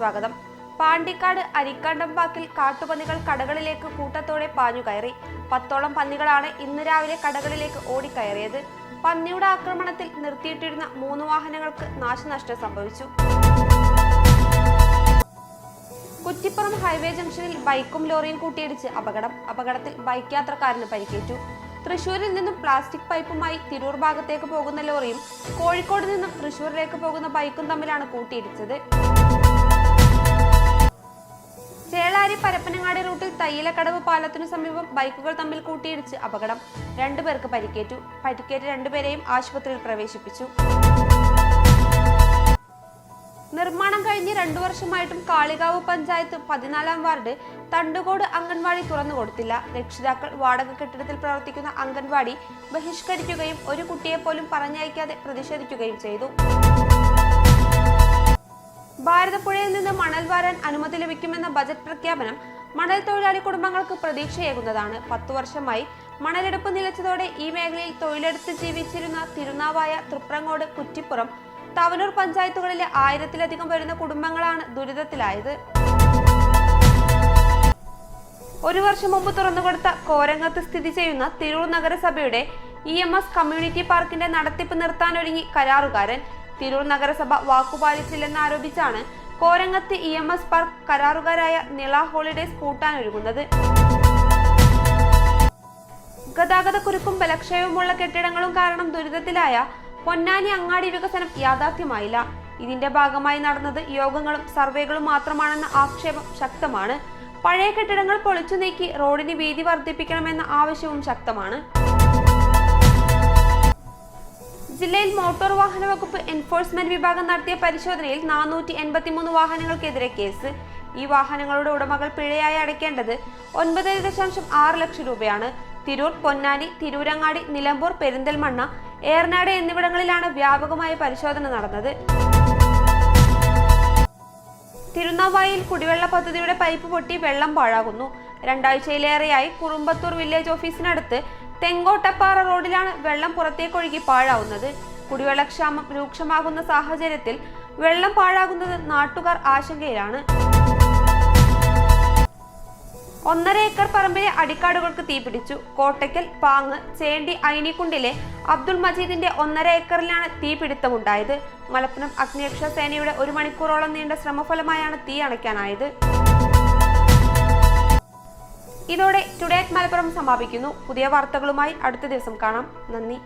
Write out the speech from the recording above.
സ്വാഗതം. പാണ്ടിക്കാട് അരിക്കണ്ടംപാക്കിൽ കാട്ടുപന്നികൾ കടകളിലേക്ക് കൂട്ടത്തോടെ പാഞ്ഞുകയറി. 10ഓളം പന്നികളാണ് ഇന്ന് രാവിലെ കടകളിലേക്ക് ഓടിക്കയറിയത്. പന്നിയുടെ ആക്രമണത്തിൽ നിർത്തിയിട്ടിരുന്ന 3 വാഹനങ്ങൾക്ക് നാശനഷ്ടം സംഭവിച്ചു. കുറ്റിപ്പുറം ഹൈവേ ജംഗ്ഷനിൽ ബൈക്കും ലോറിയും കൂട്ടിയിടിച്ച് അപകടത്തിൽ ബൈക്ക് യാത്രക്കാരന് പരിക്കേറ്റു. തൃശൂരിൽ നിന്നും പ്ലാസ്റ്റിക് പൈപ്പുമായി തിരൂർ ഭാഗത്തേക്ക് പോകുന്ന ലോറിയും കോഴിക്കോട് നിന്നും തൃശൂരിലേക്ക് പോകുന്ന ബൈക്കും തമ്മിലാണ് കൂട്ടിയിടിച്ചത്. ചേളാരി പരപ്പനങ്ങാടി റൂട്ടിൽ തയ്യിലക്കടവ് പാലത്തിനു സമീപം ബൈക്കുകൾ തമ്മിൽ കൂട്ടിയിടിച്ച് അപകടം. 2 പേർക്ക് പരിക്കേറ്റു. പരിക്കേറ്റ 2 പേരെയും ആശുപത്രിയിൽ പ്രവേശിപ്പിച്ചു. നിർമ്മാണം കഴിഞ്ഞ് 2 വർഷമായിട്ടും കാളികാവ് പഞ്ചായത്ത് 14-ാം വാർഡ് തണ്ടുകോട് അംഗൻവാടി തുറന്നു കൊടുത്തില്ല. രക്ഷിതാക്കൾ വാടക കെട്ടിടത്തിൽ പ്രവർത്തിക്കുന്ന അംഗൻവാടി ബഹിഷ്കരിക്കുകയും ഒരു കുട്ടിയെ പോലും പറഞ്ഞയക്കാതെ പ്രതിഷേധിക്കുകയും ചെയ്തു. ഭാരതപ്പുഴയിൽ നിന്ന് മണൽ വാരാൻ അനുമതി ലഭിക്കുമെന്ന ബജറ്റ് പ്രഖ്യാപനം മണൽ തൊഴിലാളി കുടുംബങ്ങൾക്ക് പ്രതീക്ഷയേകുന്നതാണ്. 10 വർഷമായി മണലെടുപ്പ് നിലച്ചതോടെ ഈ മേഖലയിൽ തൊഴിലെടുത്ത് ജീവിച്ചിരുന്ന തിരുനാവായ, തൃപ്രങ്ങോട്, കുറ്റിപ്പുറം, തവനൂർ പഞ്ചായത്തുകളിലെ 1000-ലധികം വരുന്ന കുടുംബങ്ങളാണ് ദുരിതത്തിലായത്. 1 വർഷം മുമ്പ് തുറന്നുകൊടുത്ത കോരങ്ങത്ത് സ്ഥിതി ചെയ്യുന്ന തിരൂർ നഗരസഭയുടെ EMS കമ്മ്യൂണിറ്റി പാർക്കിന്റെ നടത്തിപ്പ് നിർത്താനൊരുങ്ങി കരാറുകാരൻ. തിരൂർ നഗരസഭ വാക്കുപാലിച്ചില്ലെന്നാരോപിച്ചാണ് കോരങ്ങത്ത് EMS പാർക്ക് കരാറുകാരായ നിള ഹോളിഡേസ് പൂട്ടാനൊരുങ്ങുന്നത്. ഗതാഗതക്കുരുക്കും ബലക്ഷയവുമുള്ള കെട്ടിടങ്ങളും കാരണം ദുരിതത്തിലായ പൊന്നാനി അങ്ങാടി വികസനം യാഥാർത്ഥ്യമായില്ല. ഇതിന്റെ ഭാഗമായി നടന്നത് യോഗങ്ങളും സർവേകളും മാത്രമാണെന്ന ആക്ഷേപം ശക്തമാണ്. പഴയ കെട്ടിടങ്ങൾ പൊളിച്ചു നീക്കി റോഡിന് വീതി വർദ്ധിപ്പിക്കണമെന്ന ആവശ്യവും ശക്തമാണ്. ജില്ലയിൽ മോട്ടോർ വാഹന വകുപ്പ് എൻഫോഴ്സ്മെന്റ് വിഭാഗം നടത്തിയ പരിശോധനയിൽ 483 വാഹനങ്ങൾക്കെതിരെ കേസ്. ഈ വാഹനങ്ങളുടെ ഉടമകൾ പിഴയായി അടയ്ക്കേണ്ടത് 9.6 ലക്ഷം രൂപയാണ്. തിരൂർ, പൊന്നാനി, തിരൂരങ്ങാടി, നിലമ്പൂർ, പെരിന്തൽമണ്ണ, ഏറനാട് എന്നിവിടങ്ങളിലാണ് വ്യാപകമായ പരിശോധന നടന്നത്. തിരുനാവായിൽ കുടിവെള്ള പദ്ധതിയുടെ പൈപ്പ് പൊട്ടി വെള്ളം പാഴാകുന്നു. 2 ആഴ്ചയിലേറെയായി കുറുമ്പത്തൂർ വില്ലേജ് ഓഫീസിനടുത്ത് തെങ്കോട്ടപ്പാറ റോഡിലാണ് വെള്ളം പുറത്തേക്കൊഴുകി പാഴാവുന്നത്. കുടിവെള്ളക്ഷാമം രൂക്ഷമാകുന്ന സാഹചര്യത്തിൽ വെള്ളം പാഴാകുന്നത് നാട്ടുകാർ ആശങ്കയിലാണ്. 1.5 ഏക്കർ പറമ്പിലെ അടിക്കാടുകൾക്ക് തീപിടിച്ചു. കോട്ടയ്ക്കൽ, പാങ്ങ്, ചേണ്ടി, ഐനിക്കുണ്ടിലെ അബ്ദുൾ മജീദിന്റെ 1.5 ഏക്കറിലാണ് തീപിടുത്തമുണ്ടായത്. മലപ്പുറം അഗ്നിരക്ഷാ സേനയുടെ 1 മണിക്കൂറോളം നീണ്ട ശ്രമഫലമായാണ് തീ അണയ്ക്കാനായത്. ഇതോടെ ടുഡേ അറ്റ് മലപ്പുറം സമാപിക്കുന്നു. പുതിയ വാർത്തകളുമായി അടുത്ത ദിവസം കാണാം. നന്ദി.